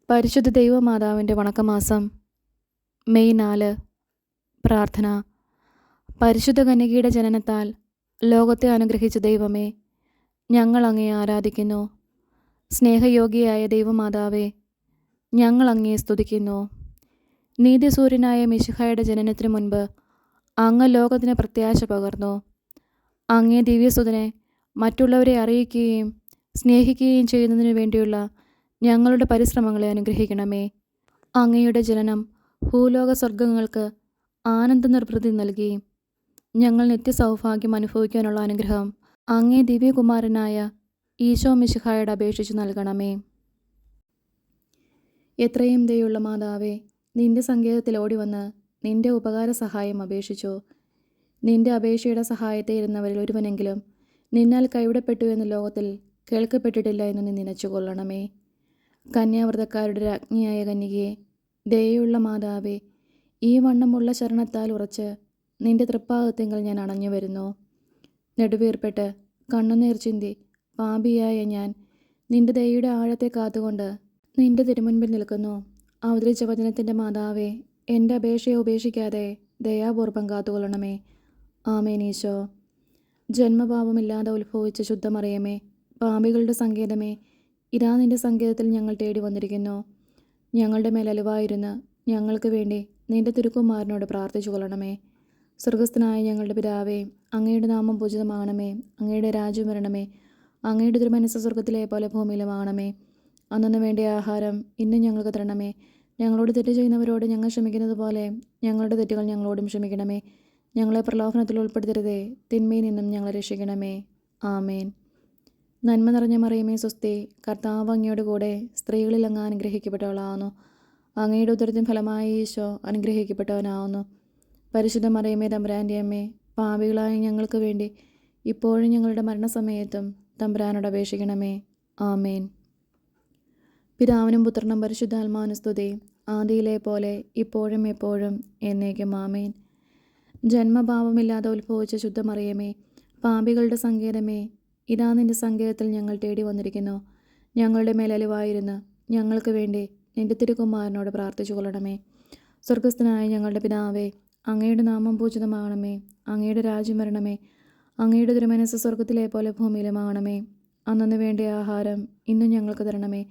പരിശുദ്ധ ദൈവമാതാവിൻ്റെ വണക്കമാസം മെയ് 4. പ്രാർത്ഥന. പരിശുദ്ധ കന്യകയുടെ ജനനത്താൽ ലോകത്തെ അനുഗ്രഹിച്ച ദൈവമേ, ഞങ്ങൾ അങ്ങയെ ആരാധിക്കുന്നു. സ്നേഹയോഗ്യയായ ദൈവമാതാവേ, ഞങ്ങൾ അങ്ങയെ സ്തുതിക്കുന്നു. നീതിസൂര്യനായ മിശിഹായുടെ ജനനത്തിനു മുൻപ് അങ്ങ് ലോകത്തിന് പ്രത്യാശ പകർന്നു. അങ്ങേ ദിവ്യസുതനെ മറ്റുള്ളവരെ അറിയിക്കുകയും സ്നേഹിക്കുകയും ചെയ്യുന്നതിനു വേണ്ടിയുള്ള ഞങ്ങളുടെ പരിശ്രമങ്ങളെ അനുഗ്രഹിക്കണമേ. അങ്ങയുടെ ജനനം ഭൂലോക സ്വർഗങ്ങൾക്ക് ആനന്ദ നിർവൃത്തി നൽകി ഞങ്ങൾ നിത്യസൗഭാഗ്യം അനുഭവിക്കാനുള്ള അനുഗ്രഹം അങ്ങേ ദിവ്യകുമാരനായ ഈശോ മിശിഹായോട് അപേക്ഷിച്ചു നൽകണമേ. എത്രയും ദയുള്ള മാതാവേ, നിന്റെ സങ്കേതത്തിൽ ഓടിവന്ന് നിന്റെ ഉപകാര സഹായം അപേക്ഷിച്ചു. നിന്റെ അപേക്ഷയുടെ സഹായത്തെ ഇരുന്നവരിൽ ഒരുവനെങ്കിലും നിന്നാൽ കൈവിടപ്പെട്ടു എന്ന് ലോകത്തിൽ കേൾക്കപ്പെട്ടിട്ടില്ല എന്ന് നീ നനച്ചുകൊള്ളണമേ. കന്യാവ്രതക്കാരുടെ രാജ്ഞിയായ കന്യകയെ, ദയയുള്ള മാതാവേ, ഈ വണ്ണമുള്ള ശരണത്താൽ ഉറച്ച് നിന്റെ തൃപ്പാദത്തിങ്കൽ ഞാൻ അണഞ്ഞു വരുന്നു. നെടുവീർപ്പെട്ട് കണ്ണുനീർ ചിന്തി പാപിയായ ഞാൻ നിന്റെ ദയയുടെ ആഴത്തെ കാത്തുകൊണ്ട് നിന്റെ തിരുമുൻപിൽ നിൽക്കുന്നു. അവതരിച്ച വചനത്തിൻ്റെ മാതാവേ, എൻ്റെ അപേക്ഷയെ ഉപേക്ഷിക്കാതെ ദയാപൂർവം കാത്തുകൊള്ളണമേ. ആമേൻ. ഈശോ. ജന്മപാപമില്ലാതെ ഉത്ഭവിച്ച ശുദ്ധമറിയമേ, പാപികളുടെ സങ്കേതമേ, ഇതാ നിന്റെ സങ്കേതത്തിൽ ഞങ്ങൾ തേടി വന്നിരിക്കുന്നു. ഞങ്ങളുടെ മേൽ അലിവായിരുന്ന് ഞങ്ങൾക്ക് വേണ്ടി നിന്റെ തിരുക്കുമാരനോട് പ്രാർത്ഥിച്ചു കൊള്ളണമേ. സ്വർഗസ്ഥനായ ഞങ്ങളുടെ പിതാവേ, അങ്ങയുടെ നാമം പൂജിതമാകണമേ. അങ്ങയുടെ രാജ്യം വരണമേ. അങ്ങയുടെ തിരുമനസ്സ് സ്വർഗത്തിലെ പോലെ ഭൂമിയിലുമാകണമേ. അന്നു വേണ്ടിയ ആഹാരം ഇന്നും ഞങ്ങൾക്ക് തരണമേ. ഞങ്ങളോട് തെറ്റ് ചെയ്യുന്നവരോട് ഞങ്ങൾ ക്ഷമിക്കുന്നത് പോലെ ഞങ്ങളുടെ തെറ്റുകൾ ഞങ്ങളോടും ക്ഷമിക്കണമേ. ഞങ്ങളെ പ്രലോഭനത്തിൽ ഉൾപ്പെടുത്തരുതേ, തിന്മയിൽ നിന്നും ഞങ്ങളെ രക്ഷിക്കണമേ. ആമേൻ. നന്മ നിറഞ്ഞ മറിയമേ, സ്വസ്തി. കർത്താവ് അങ്ങയോട് കൂടെ സ്ത്രീകളിൽ അങ്ങ് അനുഗ്രഹിക്കപ്പെട്ടവളാവുന്നു. അങ്ങയുടെ ഉദരത്തിൻ ഫലമായി ഈശോ അനുഗ്രഹിക്കപ്പെട്ടവനാവുന്നു. പരിശുദ്ധ മറിയമേ, തമ്പുരാൻ്റെ അമ്മേ, പാപികളായ ഞങ്ങൾക്ക് വേണ്ടി ഇപ്പോഴും ഞങ്ങളുടെ മരണസമയത്തും തമ്പുരാനോട് അപേക്ഷിക്കണമേ. ആമേൻ. പിതാവിനും പുത്രനും പരിശുദ്ധാത്മാവിനും സ്തുതി, ആദിയിലെ പോലെ ഇപ്പോഴും എപ്പോഴും എന്നേക്കും. ആമേൻ. ജന്മഭാവമില്ലാതെ ഉത്ഭവിച്ച ശുദ്ധമറിയമേ, പാപികളുടെ സങ്കേതമേ, ഇതാ നിന്റെ സങ്കേതത്തിൽ ഞങ്ങൾ തേടി വന്നിരിക്കുന്നു. ഞങ്ങളുടെ മേലലിവായിരുന്ന് ഞങ്ങൾക്ക് വേണ്ടി നിന്റെ തിരുക്കുമാരനോട് പ്രാർത്ഥിച്ചു കൊള്ളണമേ. സ്വർഗസ്ഥനായ ഞങ്ങളുടെ പിതാവേ, അങ്ങയുടെ നാമം പൂജിതമാകണമേ. അങ്ങയുടെ രാജ്യം വരണമേ. അങ്ങയുടെ തിരുമനസ്സ് സ്വർഗത്തിലെ പോലെ ഭൂമിയിലുമാകണമേ. അന്നു വേണ്ടിയ ആഹാരം ഇന്നും ഞങ്ങൾക്ക് തരണമേ.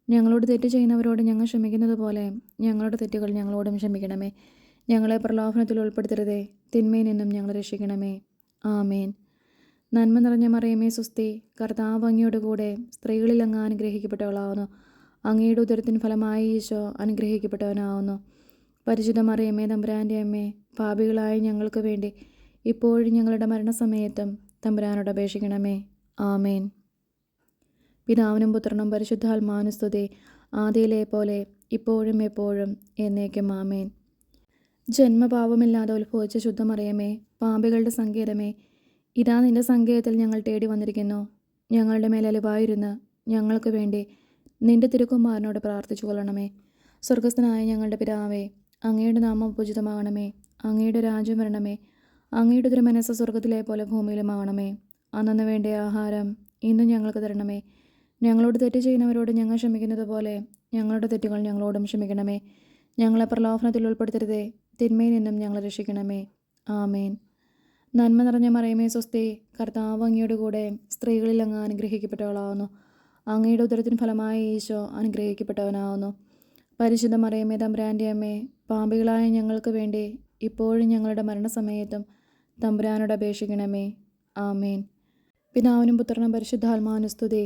ഞങ്ങളോട് തെറ്റ് ചെയ്യുന്നവരോട് ഞങ്ങൾ ക്ഷമിക്കുന്നത് പോലെ ഞങ്ങളുടെ തെറ്റുകൾ ഞങ്ങളോടും ക്ഷമിക്കണമേ. ഞങ്ങളെ പ്രലോഭനത്തിൽ ഉൾപ്പെടുത്തരുതേ, തിന്മയിൽ നിന്നും ഞങ്ങളെ രക്ഷിക്കണമേ. ആമേൻ. നന്മ നിറഞ്ഞ മറിയമേ, സ്വസ്തി. കർത്താവ് അങ്ങയോട് കൂടെ സ്ത്രീകളിൽ അങ്ങ് അനുഗ്രഹിക്കപ്പെട്ടവളാവുന്നു. അങ്ങയുടെ ഉദരത്തിൻ ഫലമായി ഈശോ അനുഗ്രഹിക്കപ്പെട്ടവനാവുന്നു. പരിശുദ്ധ മറിയമേ, തമ്പുരാൻ്റെ അമ്മേ, പാപികളായ ഞങ്ങൾക്ക് വേണ്ടി ഇപ്പോഴും ഞങ്ങളുടെ മരണസമയത്തും തമ്പുരാനോട് അപേക്ഷിക്കണമേ. ആമേൻ. പിതാവിനും പുത്രനും പരിശുദ്ധാത്മാവിനും സ്തുതി, ആദിയിലെ പോലെ ഇപ്പോഴും എപ്പോഴും എന്നേക്കും. ആമേൻ. ജന്മപാപമില്ലാതെ ഉത്ഭവിച്ച ശുദ്ധമറിയമേ, പാപികളുടെ സങ്കേതമേ, ഇതാ നിന്റെ സങ്കേതത്തിൽ ഞങ്ങൾ തേടി വന്നിരിക്കുന്നു. ഞങ്ങളുടെ മേലലിവായിരുന്ന് ഞങ്ങൾക്ക് വേണ്ടി നിന്റെ തിരുക്കുമാരനോട് പ്രാർത്ഥിച്ചു കൊള്ളണമേ. സ്വർഗസ്ഥനായ ഞങ്ങളുടെ പിതാവേ, അങ്ങയുടെ നാമം പൂജിതമാകണമേ. അങ്ങയുടെ രാജ്യം വരണമേ. അങ്ങയുടെ തിരുമനസ്സ് സ്വർഗത്തിലെ പോലെ ഭൂമിയിലുമാകണമേ. അന്നു വേണ്ടിയ ആഹാരം ഇന്നും ഞങ്ങൾക്ക് തരണമേ. ഞങ്ങളോട് തെറ്റ് ചെയ്യുന്നവരോട് ഞങ്ങൾ ക്ഷമിക്കുന്നത് പോലെ ഞങ്ങളുടെ തെറ്റുകൾ ഞങ്ങളോടും ക്ഷമിക്കണമേ. ഞങ്ങളെ പ്രലോഭനത്തിൽ ഉൾപ്പെടുത്തരുതേ, തിന്മയിൽ നിന്നും ഞങ്ങളെ രക്ഷിക്കണമേ. ആമേൻ. നന്മ നിറഞ്ഞ മറിയമേ, സ്വസ്തി. കർത്താവ് അങ്ങയോട് കൂടെ സ്ത്രീകളിൽ അങ്ങ് അനുഗ്രഹിക്കപ്പെട്ടവളാവുന്നു. അങ്ങയുടെ ഉദരത്തിൻ ഫലമായി ഈശോ അനുഗ്രഹിക്കപ്പെട്ടവനാവുന്നു. പരിശുദ്ധ മറിയമേ, തമ്പുരാൻ്റെ അമ്മേ, പാപികളായ ഞങ്ങൾക്ക് വേണ്ടി ഇപ്പോഴും ഞങ്ങളുടെ മരണസമയത്തും തമ്പുരാനോട് അപേക്ഷിക്കണമേ. ആമേൻ. പിതാവിനും പുത്രനും പരിശുദ്ധാത്മാവിനും സ്തുതി,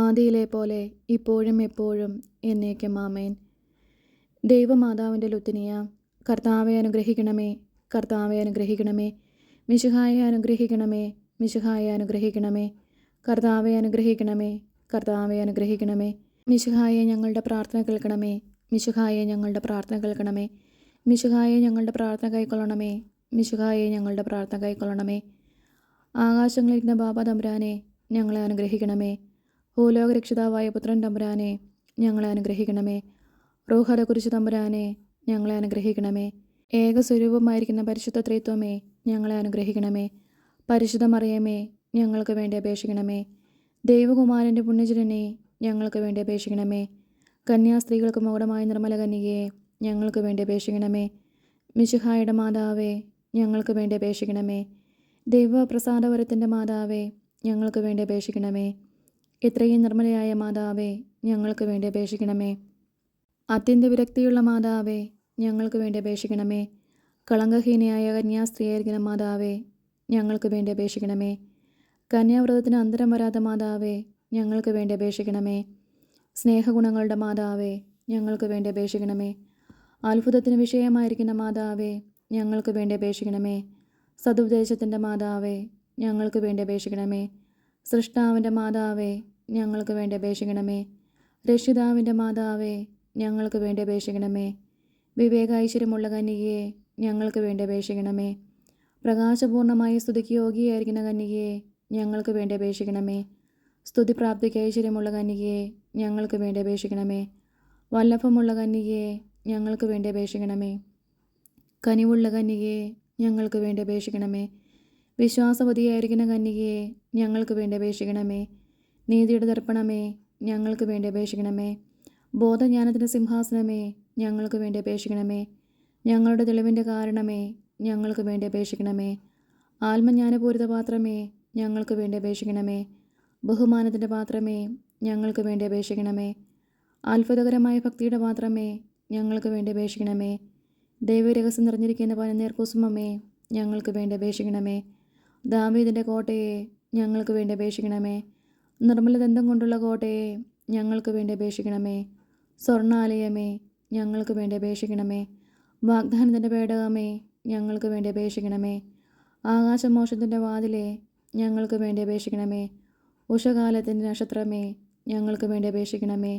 ആദിയിലെ പോലെ ഇപ്പോഴും എപ്പോഴും എന്നേക്കും. ആമേൻ. ദൈവമാതാവിൻ്റെ ലുത്തിനിയ, കർത്താവെ അനുഗ്രഹിക്കണമേ. കർത്താവെ അനുഗ്രഹിക്കണമേ. മിശിഹായെ അനുഗ്രഹിക്കണമേ. മിശിഹായെ അനുഗ്രഹിക്കണമേ. കർത്താവെ അനുഗ്രഹിക്കണമേ. കർത്താവെ അനുഗ്രഹിക്കണമേ. മിശിഹായെ ഞങ്ങളുടെ പ്രാർത്ഥന കേൾക്കണമേ. മിശിഹായെ ഞങ്ങളുടെ പ്രാർത്ഥന കേൾക്കണമേ. മിശിഹായെ ഞങ്ങളുടെ പ്രാർത്ഥന കൈക്കൊള്ളണമേ. മിശിഹായെ ഞങ്ങളുടെ പ്രാർത്ഥന കൈക്കൊള്ളണമേ. ആകാശങ്ങളിലിരുന്ന ബാബ തമ്പുരാനെ, ഞങ്ങളെ അനുഗ്രഹിക്കണമേ. ഭൂലോക രക്ഷിതാവായ പുത്രൻ തമ്പുരാനെ, ഞങ്ങളെ അനുഗ്രഹിക്കണമേ. റൂഹല കുരിശ് തമ്പുരാനെ, ഞങ്ങളെ അനുഗ്രഹിക്കണമേ. ഏകസ്വരൂപമായിരിക്കുന്ന പരിശുദ്ധ ത്രിത്വമേ, ഞങ്ങളെ അനുഗ്രഹിക്കണമേ. പരിശുദ്ധ മറിയമേ, ഞങ്ങൾക്ക് വേണ്ടി അപേക്ഷിക്കണമേ. ദൈവകുമാരൻ്റെ പുണ്യജനനെ, ഞങ്ങൾക്ക് വേണ്ടി അപേക്ഷിക്കണമേ. കന്യാസ്ത്രീകൾക്ക് മകുടമായ നിർമ്മല കന്യകയെ ഞങ്ങൾക്ക് വേണ്ടി അപേക്ഷിക്കണമേ. മിശിഹായുടെ മാതാവേ, ഞങ്ങൾക്ക് വേണ്ടി അപേക്ഷിക്കണമേ. ദൈവപ്രസാദവരത്തിൻ്റെ മാതാവേ, ഞങ്ങൾക്ക് വേണ്ടി അപേക്ഷിക്കണമേ. ഇത്രയും നിർമ്മലയായ മാതാവേ, ഞങ്ങൾക്ക് വേണ്ടി അപേക്ഷിക്കണമേ. അത്യന്ത വിരക്തിയുള്ള മാതാവേ, ഞങ്ങൾക്ക് വേണ്ടി അപേക്ഷിക്കണമേ. കളങ്കഹീനയായ കന്യാസ്ത്രീയായിരിക്കുന്ന മാതാവേ, ഞങ്ങൾക്ക് വേണ്ടി അപേക്ഷിക്കണമേ. കന്യാവ്രതത്തിന് അന്തരം വരാത്ത മാതാവേ, ഞങ്ങൾക്ക് വേണ്ടി അപേക്ഷിക്കണമേ. സ്നേഹഗുണങ്ങളുടെ മാതാവേ, ഞങ്ങൾക്ക് വേണ്ടി അപേക്ഷിക്കണമേ. അത്ഭുതത്തിന് വിഷയമായിരിക്കുന്ന മാതാവേ, ഞങ്ങൾക്ക് വേണ്ടി അപേക്ഷിക്കണമേ. സതുപദേശത്തിൻ്റെ മാതാവേ, ഞങ്ങൾക്ക് വേണ്ടി അപേക്ഷിക്കണമേ. സൃഷ്ടാവിൻ്റെ മാതാവേ, ഞങ്ങൾക്ക് വേണ്ടി അപേക്ഷിക്കണമേ. രക്ഷിതാവിൻ്റെ മാതാവേ, ഞങ്ങൾക്ക് വേണ്ടി അപേക്ഷിക്കണമേ. വിവേകാൈശ്വര്യമുള്ള കന്യകയെ ഞങ്ങൾക്ക് വേണ്ടി അപേക്ഷിക്കണമേ. പ്രകാശപൂർണമായി സ്തുതിക്ക് യോഗ്യയായിരിക്കുന്ന കന്യകയെ ഞങ്ങൾക്ക് വേണ്ടി അപേക്ഷിക്കണമേ. സ്തുതിപ്രാപ്തിക്ക് ഐശ്വര്യമുള്ള കന്യകയെ ഞങ്ങൾക്ക് വേണ്ടി അപേക്ഷിക്കണമേ. വല്ലഭമുള്ള കന്യകയെ ഞങ്ങൾക്ക് വേണ്ടി അപേക്ഷിക്കണമേ. കനിവുള്ള കന്യകയെ ഞങ്ങൾക്ക് വേണ്ടി അപേക്ഷിക്കണമേ. വിശ്വാസവതിയായിരിക്കുന്ന കന്യകയെ ഞങ്ങൾക്ക് വേണ്ടി അപേക്ഷിക്കണമേ. നീതിയുടെ ദർപ്പണമേ, ഞങ്ങൾക്ക് വേണ്ടി അപേക്ഷിക്കണമേ. ബോധജ്ഞാനത്തിൻ്റെ സിംഹാസനമേ, ഞങ്ങൾക്ക് വേണ്ടി അപേക്ഷിക്കണമേ. ഞങ്ങളുടെ തെളിവിൻ്റെ കാരണമേ, ഞങ്ങൾക്ക് വേണ്ടി അപേക്ഷിക്കണമേ. ആത്മജ്ഞാനപൂരിത പാത്രമേ, ഞങ്ങൾക്ക് വേണ്ടി അപേക്ഷിക്കണമേ. ബഹുമാനത്തിൻ്റെ പാത്രമേ, ഞങ്ങൾക്ക് വേണ്ടി അപേക്ഷിക്കണമേ. അത്ഭുതകരമായ ഭക്തിയുടെ പാത്രമേ, ഞങ്ങൾക്ക് വേണ്ടി അപേക്ഷിക്കണമേ. ദൈവരഹസ്യം നിറഞ്ഞിരിക്കുന്ന പനിനീർക്കുസുമമേ, ഞങ്ങൾക്ക് വേണ്ടി അപേക്ഷിക്കണമേ. ദാവീദിൻ്റെ കോട്ടയെ ഞങ്ങൾക്ക് വേണ്ടി അപേക്ഷിക്കണമേ. നിർമ്മലദന്തം കൊണ്ടുള്ള കോട്ടയെ ഞങ്ങൾക്ക് വേണ്ടി അപേക്ഷിക്കണമേ. സ്വർണ്ണാലയമേ, ഞങ്ങൾക്ക് വേണ്ടി അപേക്ഷിക്കണമേ. വാഗ്ദാനത്തിൻ്റെ പേടകമേ, ഞങ്ങൾക്ക് വേണ്ടി അപേക്ഷിക്കണമേ. ആകാശമോക്ഷത്തിൻ്റെ വാതിലെ ഞങ്ങൾക്ക് വേണ്ടി അപേക്ഷിക്കണമേ. ഉഷകാലത്തിൻ്റെ നക്ഷത്രമേ, ഞങ്ങൾക്ക് വേണ്ടി അപേക്ഷിക്കണമേ.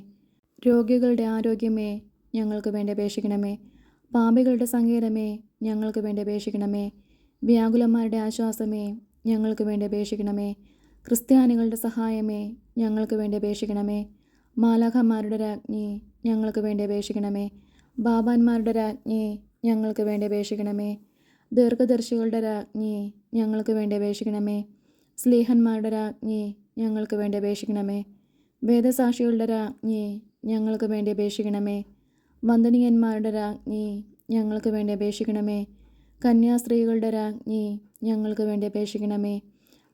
രോഗികളുടെ ആരോഗ്യമേ, ഞങ്ങൾക്ക് വേണ്ടി അപേക്ഷിക്കണമേ. പാപികളുടെ സങ്കേതമേ, ഞങ്ങൾക്ക് വേണ്ടി അപേക്ഷിക്കണമേ. വ്യാകുലന്മാരുടെ ആശ്വാസമേ, ഞങ്ങൾക്ക് വേണ്ടി അപേക്ഷിക്കണമേ. ക്രിസ്ത്യാനികളുടെ സഹായമേ, ഞങ്ങൾക്ക് വേണ്ടി അപേക്ഷിക്കണമേ. മാലാഖമാരുടെ രാജ്ഞി, ഞങ്ങൾക്ക് വേണ്ടി അപേക്ഷിക്കണമേ. ബാബാന്മാരുടെ രാജ്ഞി, ഞങ്ങൾക്ക് വേണ്ടി അപേക്ഷിക്കണമേ. ദീർഘദർശികളുടെ രാജ്ഞി, ഞങ്ങൾക്ക് വേണ്ടി അപേക്ഷിക്കണമേ. സ്ലീഹന്മാരുടെ രാജ്ഞി, ഞങ്ങൾക്ക് വേണ്ടി അപേക്ഷിക്കണമേ. വേദസാക്ഷികളുടെ രാജ്ഞി, ഞങ്ങൾക്ക് വേണ്ടി അപേക്ഷിക്കണമേ. വന്ദനീയന്മാരുടെ രാജ്ഞി, ഞങ്ങൾക്ക് വേണ്ടി അപേക്ഷിക്കണമേ. കന്യാസ്ത്രീകളുടെ രാജ്ഞി, ഞങ്ങൾക്ക് വേണ്ടി അപേക്ഷിക്കണമേ.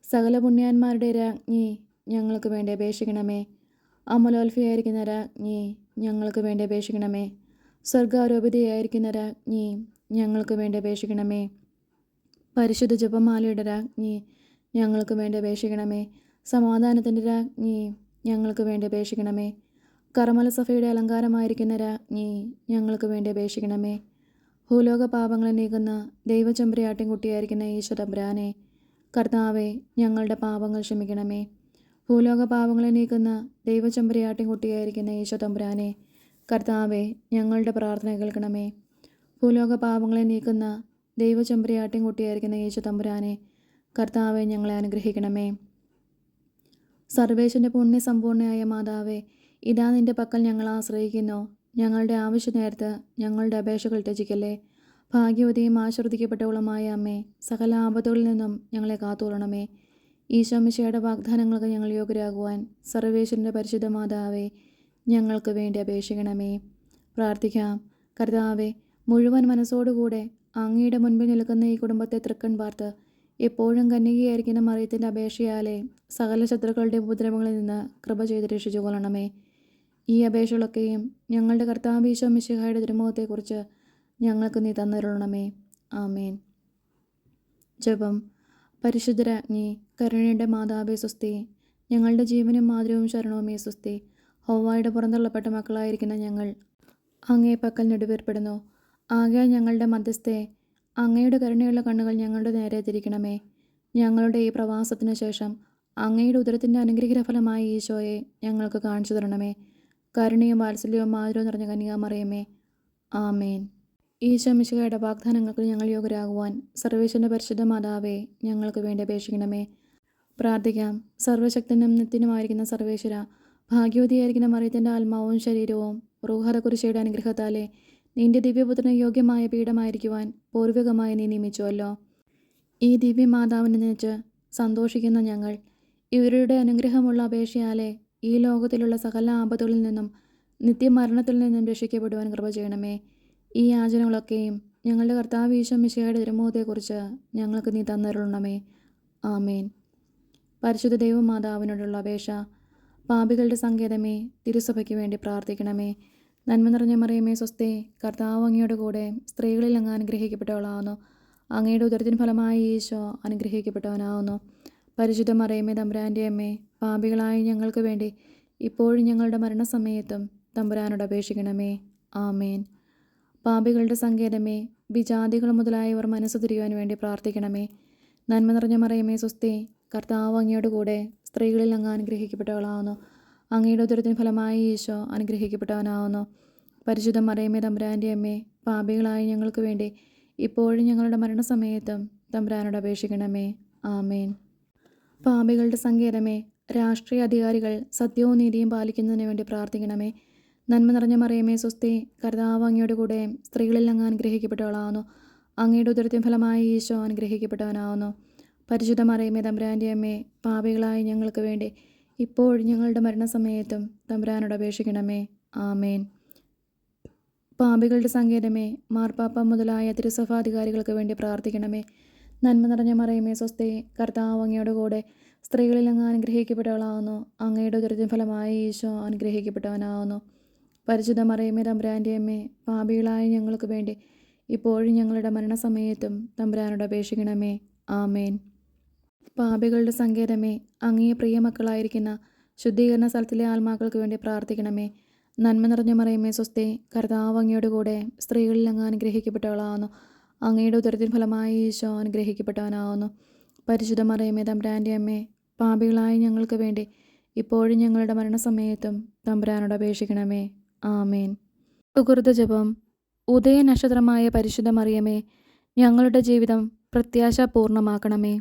സകല പുണ്യാന്മാരുടെ രാജ്ഞി, ഞങ്ങൾക്ക് വേണ്ടി അപേക്ഷിക്കണമേ. അമലോത്ഭയായിരിക്കുന്ന രാജ്ഞി, ഞങ്ങൾക്ക് വേണ്ടി അപേക്ഷിക്കണമേ. സ്വർഗാരോപിതയായിരിക്കുന്ന രാജ്ഞി, ഞങ്ങൾക്ക് വേണ്ടി അപേക്ഷിക്കണമേ. പരിശുദ്ധ ജപമാലയുടെ രാജ്ഞി, ഞങ്ങൾക്ക് വേണ്ടി അപേക്ഷിക്കണമേ. സമാധാനത്തിൻ്റെ രാജ്ഞി, ഞങ്ങൾക്ക് വേണ്ടി അപേക്ഷിക്കണമേ. കർമ്മല സഭയുടെ അലങ്കാരമായിരിക്കുന്ന രാജ്ഞി, ഞങ്ങൾക്ക് വേണ്ടി അപേക്ഷിക്കണമേ. ഭൂലോക പാപങ്ങളെ നീക്കുന്ന ദൈവചെമ്പരിയാട്ടിൻകുട്ടിയായിരിക്കുന്ന ഈശോ തമ്പുരാനെ, കർത്താവെ, ഞങ്ങളുടെ പാപങ്ങൾ ക്ഷമിക്കണമേ. ഭൂലോക പാപങ്ങളെ നീക്കുന്ന ദൈവചെമ്പരിയാട്ടിൻകുട്ടിയായിരിക്കുന്ന ഈശോ തമ്പുരാനെ, കർത്താവെ, ഞങ്ങളുടെ പ്രാർത്ഥന കേൾക്കണമേ. ഭൂലോക പാപങ്ങളെ നീക്കുന്ന ദൈവചെമ്പരിയാട്ടിൻകുട്ടിയായിരിക്കുന്ന ഈശോ തമ്പുരാനെ, കർത്താവെ, ഞങ്ങളെ അനുഗ്രഹിക്കണമേ. സർവേശ്വരൻ്റെ പുണ്യസമ്പൂർണയായ മാതാവേ, ഇതാ നിൻ്റെ പക്കൽ ഞങ്ങൾ ആശ്രയിക്കുന്നു. ഞങ്ങളുടെ ആവശ്യ നേരത്ത് ഞങ്ങളുടെ അപേക്ഷകൾ ത്യജിക്കല്ലേ. ഭാഗ്യവതിയും ആശീർവദിക്കപ്പെട്ടവളുമായ അമ്മേ, സകല ആപത്തുകളിൽ നിന്നും ഞങ്ങളെ കാത്തുകൊള്ളണമേ. ഈശോമിശിഹായുടെ വാഗ്ദാനങ്ങൾക്ക് ഞങ്ങൾ യോഗ്യരാകുവാൻ സർവേശ്വരൻ്റെ പരിശുദ്ധ മാതാവേ, ഞങ്ങൾക്ക് വേണ്ടി അപേക്ഷിക്കണമേ. പ്രാർത്ഥിക്കാം. കർത്താവെ, മുഴുവൻ മനസ്സോടുകൂടെ അങ്ങയുടെ മുൻപിൽ നിൽക്കുന്ന ഈ കുടുംബത്തെ തൃക്കൺ പാർത്ത് എപ്പോഴും കന്യകയായിരിക്കുന്ന മറിയത്തിൻ്റെ അപേക്ഷയാലെ സകല ശത്രുക്കളുടെ ഉപദ്രവങ്ങളിൽ നിന്ന് കൃപ ചെയ്ത് രക്ഷിച്ചു കൊള്ളണമേ. ഈ അപേക്ഷകളൊക്കെയും ഞങ്ങളുടെ കർത്താവ് ഈശോ മിശിഹായുടെ തിരുമുഖത്തെക്കുറിച്ച് ഞങ്ങൾക്ക് നീ തന്നരുളണമേ. ആമേൻ. ജപം. പരിശുദ്ധരാജ്ഞി, കരുണയുടെ മാതാവേ സ്വസ്തി. ഞങ്ങളുടെ ജീവനും മാതൃവും ശരണവുമേ സ്വസ്തി. ഹൗവായുടെ പുറന്തള്ളപ്പെട്ട മക്കളായിരിക്കുന്ന ഞങ്ങൾ അങ്ങേ പക്കൽ നെടുവേർപ്പെടുന്നു. ആകയാൽ ഞങ്ങളുടെ മധ്യസ്ഥെ, അങ്ങയുടെ കരുണയുള്ള കണ്ണുകൾ ഞങ്ങളുടെ നേരെ തിരിക്കണമേ. ഞങ്ങളുടെ ഈ പ്രവാസത്തിനു ശേഷം അങ്ങയുടെ ഉദരത്തിൻ്റെ അനുഗ്രഹഫലമായ ഈശോയെ ഞങ്ങൾക്ക് കാണിച്ചു തരണമേ. കരുണയും വാത്സല്യവും മാധുര്യവും നിറഞ്ഞ കന്യകാമറിയമേ. ആമേൻ. ഈശോ മിശിഹായുടെ വാഗ്ദാനങ്ങൾക്ക് ഞങ്ങൾ യോഗ്യരാകുവാൻ സർവേശ്വരൻ്റെ പരിശുദ്ധ മാതാവേ, ഞങ്ങൾക്ക് വേണ്ടി അപേക്ഷിക്കണമേ. പ്രാർത്ഥിക്കാം. സർവശക്തനും നിത്യനുമായിരിക്കുന്ന സർവേശ്വര, ഭാഗ്യവതിയായിരിക്കുന്ന മറിയത്തിൻ്റെ ആത്മാവും ശരീരവും റൂഹത കുരിശയുടെ അനുഗ്രഹത്താലെ നിന്റെ ദിവ്യപുത്രന് യോഗ്യമായ പീഠമായിരിക്കുവാൻ പൂർവികമായി നീ നിയമിച്ചുവല്ലോ. ഈ ദിവ്യമാതാവിനെ നയിച്ച് സന്തോഷിക്കുന്ന ഞങ്ങൾ ഇവരുടെ അനുഗ്രഹമുള്ള അപേക്ഷയാലെ ഈ ലോകത്തിലുള്ള സകല ആപത്തുകളിൽ നിന്നും നിത്യമരണത്തിൽ നിന്നും രക്ഷിക്കപ്പെടുവാൻ കൃപ ചെയ്യണമേ. ഈ യാചനകളൊക്കെയും ഞങ്ങളുടെ കർത്താവ് ഈശോ മിശിഹായുടെ തിരുമുഖത്തെക്കുറിച്ച് ഞങ്ങൾക്ക് നീ തന്നരുളണമേ. ആമേൻ. പരിശുദ്ധ ദൈവമാതാവിനോടുള്ള അപേക്ഷ. പാപികളുടെ സങ്കേതമേ, തിരുസഭയ്ക്ക് വേണ്ടി പ്രാർത്ഥിക്കണമേ. നന്മ നിറഞ്ഞ മറിയമേ സ്വസ്തി, കർത്താവ് അങ്ങയുടെ കൂടെ സ്ത്രീകളിൽ അങ്ങ് അനുഗ്രഹിക്കപ്പെട്ടവളാവുന്നു. അങ്ങയുടെ ഉദരത്തിൻ ഫലമായി ഈശോ അനുഗ്രഹിക്കപ്പെട്ടവനാവുന്നു. പരിശുദ്ധ മറിയമേ തമ്പുരാൻ്റെ അമ്മേ, പാപികളായ ഞങ്ങൾക്ക് വേണ്ടി ഇപ്പോഴും ഞങ്ങളുടെ മരണസമയത്തും തമ്പുരാനോട് അപേക്ഷിക്കണമേ. ആമേൻ. പാപികളുടെ സങ്കേതമേ, വിജാതികൾ മുതലായവർ മനസ്സ് തിരിയുവാൻ വേണ്ടി പ്രാർത്ഥിക്കണമേ. നന്മ നിറഞ്ഞ മറിയമേ സ്വസ്തി, കർത്താവ് അങ്ങയുടെ കൂടെ സ്ത്രീകളിൽ അങ്ങ് അനുഗ്രഹിക്കപ്പെട്ടവളാവുന്നു. അങ്ങയുടെ ഉദരത്തിൻ ഫലമായി ഈശോ അനുഗ്രഹിക്കപ്പെട്ടവനാവുന്നു. പരിശുദ്ധ മറിയമേ തമ്പുരാൻ്റെ അമ്മേ, പാപികളായ ഞങ്ങൾക്ക് വേണ്ടി ഇപ്പോഴും ഞങ്ങളുടെ മരണസമയത്തും തമ്പുരാനോട് അപേക്ഷിക്കണമേ. ആമേൻ. പാപികളുടെ സങ്കേതമേ, രാഷ്ട്രീയ അധികാരികൾ സത്യവും നീതിയും പാലിക്കുന്നതിന് വേണ്ടി പ്രാർത്ഥിക്കണമേ. നന്മ നിറഞ്ഞ മറിയമേ സ്വസ്തി, കർത്താവ് അങ്ങയുടെ കൂടെ സ്ത്രീകളിൽ അങ്ങ് അനുഗ്രഹിക്കപ്പെട്ടവളാവുന്നു. അങ്ങയുടെ ഉദരത്തിൻ ഫലമായി ഈശോ അനുഗ്രഹിക്കപ്പെട്ടവനാവുന്നു. പരിശുദ്ധ മറിയമേ തമ്പുരാൻ്റെ അമ്മേ, പാപികളായ ഞങ്ങൾക്ക് വേണ്ടി ഇപ്പോഴും ഞങ്ങളുടെ മരണസമയത്തും തമ്പുരാനോട് അപേക്ഷിക്കണമേ. ആമേൻ. പാപികളുടെ സങ്കേതമേ, മാർപ്പാപ്പ മുതലായ തിരുസഭാധികാരികൾക്ക് വേണ്ടി പ്രാർത്ഥിക്കണമേ. നന്മ നിറഞ്ഞ മറിയമേ സ്വസ്തി, കർത്താവ് അങ്ങയുടെ കൂടെ സ്ത്രീകളിൽ അങ്ങ് അനുഗ്രഹിക്കപ്പെട്ടവളാവുന്നു. അങ്ങയുടെ ഉദരത്തിൻ ഫലമായി ഈശോ അനുഗ്രഹിക്കപ്പെട്ടവനാവുന്നു. പരിശുദ്ധ മറിയമേ തമ്പുരാൻ്റെ അമ്മേ, പാപികളായ ഞങ്ങൾക്ക് വേണ്ടി ഇപ്പോഴും ഞങ്ങളുടെ മരണസമയത്തും തമ്പുരാനോട് അപേക്ഷിക്കണമേ. ആമേൻ. പാപികളുടെ സങ്കേതമേ, അങ്ങേ പ്രിയമക്കളായിരിക്കുന്ന ശുദ്ധീകരണ സ്ഥലത്തിലെ ആത്മാക്കൾക്ക് വേണ്ടി പ്രാർത്ഥിക്കണമേ. നന്മ നിറഞ്ഞ മറിയമേ സ്വസ്തി, കർത്താവ് അങ്ങയുടെ കൂടെ സ്ത്രീകളിൽ അങ്ങ് അനുഗ്രഹിക്കപ്പെട്ടവളാവുന്നു. അങ്ങയുടെ ഉദരത്തിൻ ഫലമായി ഈശോ അനുഗ്രഹിക്കപ്പെട്ടവനാവുന്നു. പരിശുദ്ധ മറിയമേ തമ്പുരാൻ്റെ അമ്മേ, പാപികളായ ഞങ്ങൾക്ക് വേണ്ടി ഇപ്പോഴും ഞങ്ങളുടെ മരണസമയത്തും തമ്പുരാനോട് അപേക്ഷിക്കണമേ. ആമേൻ. സുഹൃത ജപം. ഉദയനക്ഷത്രമായ പരിശുദ്ധ മറിയമേ, ഞങ്ങളുടെ ജീവിതം പ്രത്യാശാപൂർണമാക്കണമേ.